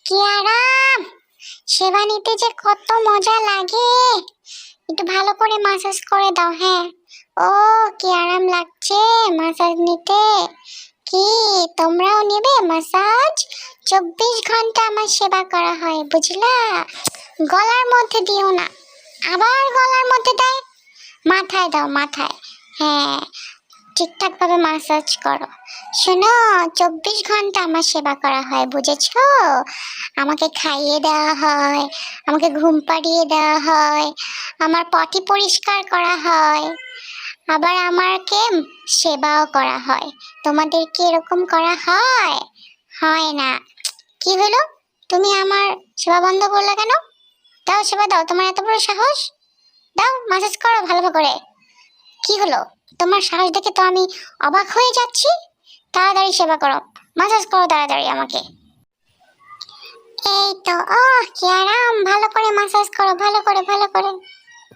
কি আরাম! সেবা নিতে যে কত মজা লাগে। একটু ভালো করে মাসাজ করে দাও। হ্যাঁ, ও কি আরাম লাগছে মাসাজ নিতে। কি তোমরাও নেবে মাসাজ? 24 ঘন্টা আমার সেবা করা হয়, বুঝলা? গলার মধ্যে দিও না, আবার গলার মধ্যে দেয়। মাথায় দাও, মাথায়। হ্যাঁ, ঠিকঠাক ভাবে মাসাজ করো। শোনো, 24 ঘন্টা আমার সেবা করা হয়, বুঝেছো? আমাকে খাইয়ে দেওয়া হয়, আমাকে ঘুম পাড়িয়ে দেওয়া হয়, আমার পটি পরিষ্কার করা হয়, আবার আমাকে সেবাও করা হয়। তোমাদের কি এরকম করা হয়? হয় না। কি হলো, তুমি আমার সেবা বন্ধ করলে কেন? দাও, সেবা দাও, তোমার এত বড় সাহস। দাও, মাসাজ করো ভালো করে। কি হলো, তোমার সাহস দেখে তো আমি অবাক হয়ে যাচ্ছি। তাড়াতাড়ি সেবা করো, মাসাজ করো তাড়াতাড়ি আমাকে। এই তো, কি আরাম! ভালো করে মাসাজ করো, ভালো করে ভালো করে।